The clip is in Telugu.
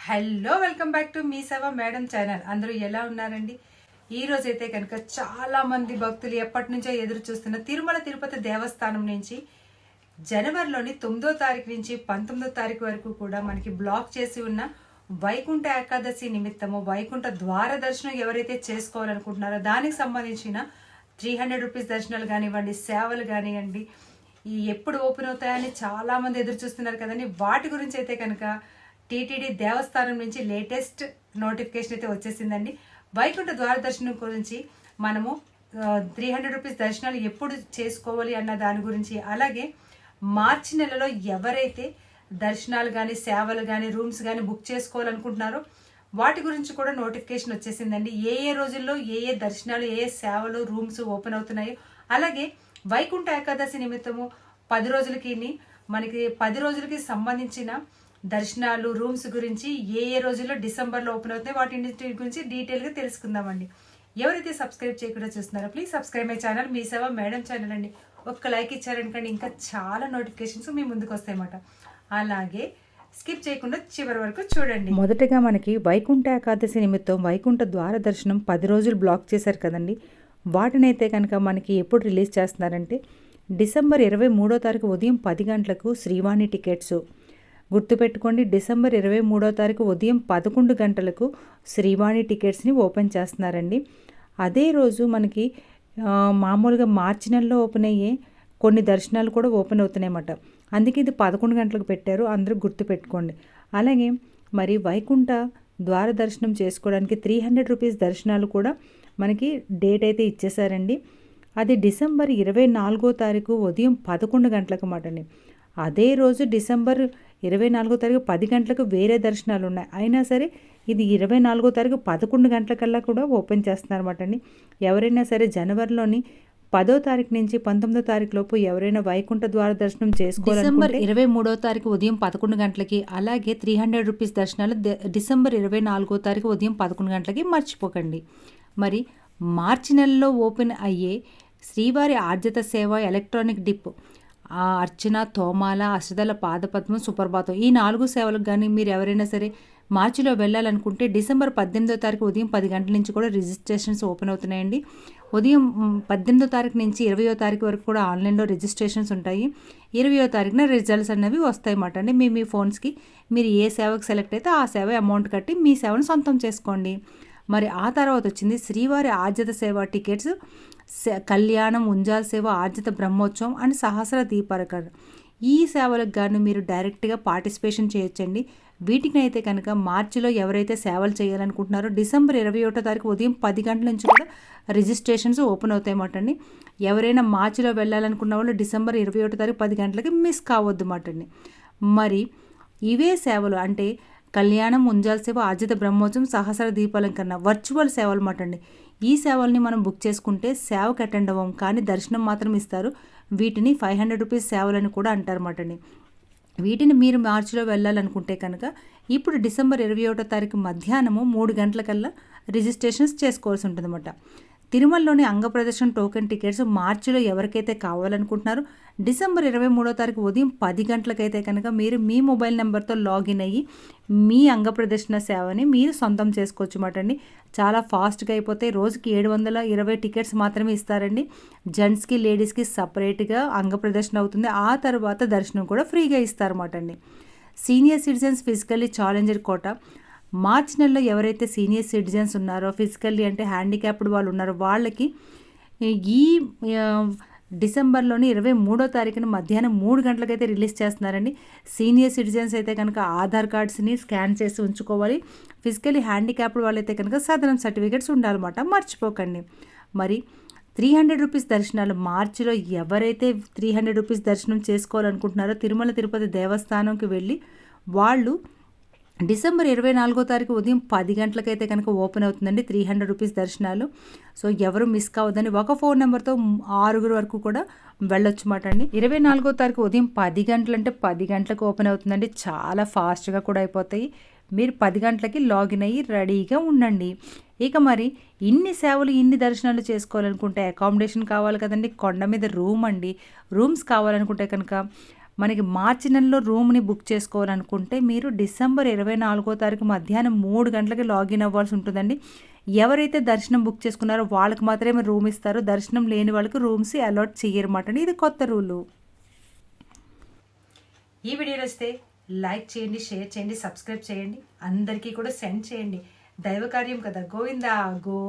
Hello welcome back to me సేవ మేడం ఛానల్. అందరూ ఎలా ఉన్నారండి? ఈ రోజు అయితే కనుక చాలా మంది భక్తులు ఎప్పటి నుంచో ఎదురు చూస్తున్న తిరుమల తిరుపతి దేవస్థానం నుంచి జనవరిలోని 9వ తారీఖు నుంచి 19వ తారీఖు వరకు కూడా మనకి బ్లాక్ చేసి ఉన్న వైకుంఠ ఏకాదశి నిమిత్తము వైకుంఠ ద్వార దర్శనం ఎవరైతే చేసుకోవాలనుకుంటున్నారో దానికి సంబంధించిన 300 రూపీస్ దర్శనాలు కానివ్వండి, సేవలు కానివ్వండి, ఈ ఎప్పుడు ఓపెన్ అవుతాయని చాలా మంది ఎదురు చూస్తున్నారు కదండి. వాటి గురించి అయితే కనుక టీటీడీ దేవస్థానం నుంచి లేటెస్ట్ నోటిఫికేషన్ అయితే వచ్చేసిందండి. వైకుంఠ ద్వార దర్శనం గురించి మనము 300 రూపీస్ దర్శనాలు ఎప్పుడు చేసుకోవాలి అన్న దాని గురించి, అలాగే మార్చి నెలలో ఎవరైతే దర్శనాలు కానీ సేవలు కానీ రూమ్స్ కానీ బుక్ చేసుకోవాలనుకుంటున్నారో వాటి గురించి కూడా నోటిఫికేషన్ వచ్చేసిందండి. ఏ ఏ రోజుల్లో ఏ ఏ దర్శనాలు, ఏ ఏ సేవలు, రూమ్స్ ఓపెన్ అవుతున్నాయో, అలాగే వైకుంఠ ఏకాదశి నిమిత్తము 10 రోజులకి మనకి 10 రోజులకి సంబంధించిన దర్శనాలు, రూమ్స్ గురించి ఏ ఏ రోజుల్లో డిసెంబర్లో ఓపెన్ అవుతాయి వాటి గురించి డీటెయిల్గా తెలుసుకుందామండి. ఎవరైతే సబ్స్క్రైబ్ చేయకుండా చూస్తున్నారో ప్లీజ్ సబ్స్క్రైబ్ మై ఛానల్ మీ సేవ మేడం ఛానల్ అండి. ఒక్క లైక్ ఇచ్చారనుకోండి ఇంకా చాలా నోటిఫికేషన్స్ మీ ముందుకు వస్తాయన్నమాట. అలాగే స్కిప్ చేయకుండా చివరి వరకు చూడండి. మొదటగా మనకి వైకుంఠ ఏకాదశి నిమిత్తం వైకుంఠ ద్వార దర్శనం 10 రోజులు బ్లాక్ చేశారు కదండి. వాటినైతే కనుక మనకి ఎప్పుడు రిలీజ్ చేస్తున్నారంటే డిసెంబర్ 23వ తారీఖు ఉదయం 10 గంటలకు శ్రీవాణి టికెట్స్. గుర్తుపెట్టుకోండి, డిసెంబర్ 23వ తారీఖు ఉదయం 11 గంటలకు శ్రీవాణి టికెట్స్ని ఓపెన్ చేస్తున్నారండి. అదే రోజు మనకి మామూలుగా మార్చి నెలలో ఓపెన్ అయ్యే కొన్ని దర్శనాలు కూడా ఓపెన్ అవుతున్నాయన్నమాట. అందుకే ఇది 11 గంటలకు పెట్టారు, అందరూ గుర్తుపెట్టుకోండి. అలాగే మరి వైకుంఠ ద్వార దర్శనం చేసుకోవడానికి 300 రూపీస్ దర్శనాలు కూడా మనకి డేట్ అయితే ఇచ్చేసారండి. అది డిసెంబర్ 24వ తారీఖు ఉదయం 11 గంటలకు మాట అండి. అదే రోజు డిసెంబర్ 24వ తారీఖు 10 గంటలకు వేరే దర్శనాలు ఉన్నాయి. అయినా సరే ఇది 24వ తారీఖు 11 గంటలకల్లా కూడా ఓపెన్ చేస్తున్నారన్నమాట అండి. ఎవరైనా సరే జనవరిలోని 10వ తారీఖు నుంచి 19వ తారీఖు లోపు ఎవరైనా వైకుంఠ ద్వార దర్శనం చేసుకోవాలనుకుంటే డిసెంబర్ 23వ తారీఖు ఉదయం 11 గంటలకి, అలాగే 300 రూపీస్ దర్శనాలు డిసెంబర్ 24వ తారీఖు ఉదయం 11 గంటలకి మర్చిపోకండి. మరి మార్చి నెలలో ఓపెన్ అయ్యే శ్రీవారి ఆర్జిత సేవ, ఎలక్ట్రానిక్ డిప్, అర్చన, తోమాల, అష్టదళ పాదపద్మం, సుప్రభాతం, ఈ 4 సేవలకు కానీ మీరు ఎవరైనా సరే మార్చిలో వెళ్ళాలనుకుంటే డిసెంబర్ 18వ తారీఖు ఉదయం 10 గంటల నుంచి కూడా రిజిస్ట్రేషన్స్ ఓపెన్ అవుతున్నాయండి. ఉదయం 18వ తారీఖు నుంచి 20వ తారీఖు వరకు కూడా ఆన్లైన్లో రిజిస్ట్రేషన్స్ ఉంటాయి. 20వ తారీఖున రిజల్ట్స్ అనేవి వస్తాయన్నమాట అండి. మీ ఫోన్స్కి మీరు ఏ సేవకు సెలెక్ట్ అయితే ఆ సేవ అమౌంట్ కట్టి మీ సేవను సొంతం చేసుకోండి. మరి ఆ తర్వాత వచ్చింది శ్రీవారి ఆర్జిత సేవ టికెట్స్, కళ్యాణం, ఉంజాల సేవ, ఆర్జిత బ్రహ్మోత్సవం అండ్ సహస్ర దీపాలంకరణ. ఈ సేవలకు గాను మీరు డైరెక్ట్గా పార్టిసిపేషన్ చేయొచ్చండి. వీటికి అయితే కనుక మార్చిలో ఎవరైతే సేవలు చేయాలనుకుంటున్నారో డిసెంబర్ 21వ తారీఖు ఉదయం 10 గంటల నుంచి కూడా రిజిస్ట్రేషన్స్ ఓపెన్ అవుతాయన్నమాట అండి. ఎవరైనా మార్చిలో వెళ్ళాలనుకున్న వాళ్ళు డిసెంబర్ 21వ తారీఖు 10 గంటలకి మిస్ కావద్దు అన్నమాట అండి. మరి ఇవే సేవలు అంటే కళ్యాణం, ఉంజాల సేవ, ఆర్జిత బ్రహ్మోత్సవం, సహస్ర దీపాలంకరణ వర్చువల్ సేవలు అన్నమాట అండి. ఈ సేవల్ని మనం బుక్ చేసుకుంటే సేవకు అటెండ్ అవ్వం, కానీ దర్శనం మాత్రం ఇస్తారు. వీటిని 500 రూపీస్ సేవలని కూడా అంటారన్నమాట అండి. వీటిని మీరు మార్చిలో వెళ్ళాలనుకుంటే కనుక ఇప్పుడు డిసెంబర్ 21వ తారీఖు మధ్యాహ్నము 3 గంటలకల్లా రిజిస్ట్రేషన్స్ చేసుకోవాల్సి ఉంటుందన్నమాట. తిరుమలలోని అంగప్రదర్శన టోకెన్ టికెట్స్ మార్చిలో ఎవరికైతే కావాలనుకుంటున్నారో డిసెంబర్ 23వ తారీఖు ఉదయం 10 గంటలకైతే కనుక మీరు మీ మొబైల్ నెంబర్తో లాగిన్ అయ్యి మీ అంగప్రదర్శన సేవని మీరు సొంతం చేసుకోవచ్చు అన్నమాట అండి. చాలా ఫాస్ట్గా అయిపోతాయి. రోజుకి 720 టికెట్స్ మాత్రమే ఇస్తారండి. జెంట్స్కి, లేడీస్కి సపరేట్గా అంగప్రదర్శన అవుతుంది. ఆ తర్వాత దర్శనం కూడా ఫ్రీగా ఇస్తారన్నమాట అండి. సీనియర్ సిటిజన్స్ ఫిజికల్లీ ఛాలెంజర్ కోట మార్చి నెలలో ఎవరైతే సీనియర్ సిటిజన్స్ ఉన్నారో, ఫిజికల్లీ అంటే హ్యాండిక్యాప్డ్ వాళ్ళు ఉన్నారో వాళ్ళకి ఈ డిసెంబర్లోని 23వ తారీఖున మధ్యాహ్నం 3 గంటలకైతే రిలీజ్ చేస్తున్నారండి. సీనియర్ సిటిజన్స్ అయితే కనుక ఆధార్ కార్డ్స్ని స్కాన్ చేసి ఉంచుకోవాలి. ఫిజికల్లీ హ్యాండిక్యాప్డ్ వాళ్ళైతే కనుక సదరన్ సర్టిఫికేట్స్ ఉండాలన్నమాట, మర్చిపోకండి. మరి 300 రూపీస్ దర్శనాలు మార్చిలో ఎవరైతే 300 రూపీస్ దర్శనం చేసుకోవాలనుకుంటున్నారో తిరుమల తిరుపతి దేవస్థానంకి వెళ్ళి వాళ్ళు డిసెంబర్ 24వ తారీఖు ఉదయం 10 గంటలకైతే కనుక ఓపెన్ అవుతుందండి 300 రూపీస్ దర్శనాలు. సో ఎవరు మిస్ కావద్దని ఒక ఫోన్ నెంబర్తో 6 వరకు కూడా వెళ్ళొచ్చు మాట అండి. 24వ తారీఖు ఉదయం 10 గంటలు అంటే 10 గంటలకు ఓపెన్ అవుతుందండి. చాలా ఫాస్ట్గా కూడా అయిపోతాయి. మీరు 10 గంటలకి లాగిన్ అయ్యి రెడీగా ఉండండి. ఇక మరి ఇన్ని సేవలు, ఇన్ని దర్శనాలు చేసుకోవాలనుకుంటే అకామిడేషన్ కావాలి కదండి. కొండ మీద రూమ్ అండి. రూమ్స్ కావాలనుకుంటే కనుక మనకి మార్చి నెలలో రూమ్ని బుక్ చేసుకోవాలనుకుంటే మీరు డిసెంబర్ 24వ తారీఖు మధ్యాహ్నం 3 గంటలకి లాగిన్ అవ్వాల్సి ఉంటుందండి. ఎవరైతే దర్శనం బుక్ చేసుకున్నారో వాళ్ళకి మాత్రమే రూమ్ ఇస్తారు. దర్శనం లేని వాళ్ళకి రూమ్స్ అలాట్ చేయరన్నమాట అండి. ఇది కొత్త రూలు. ఈ వీడియో వస్తే లైక్ చేయండి, షేర్ చేయండి, సబ్స్క్రైబ్ చేయండి, అందరికీ కూడా సెండ్ చేయండి. దైవ కార్యం కదా, గోవిందా గో.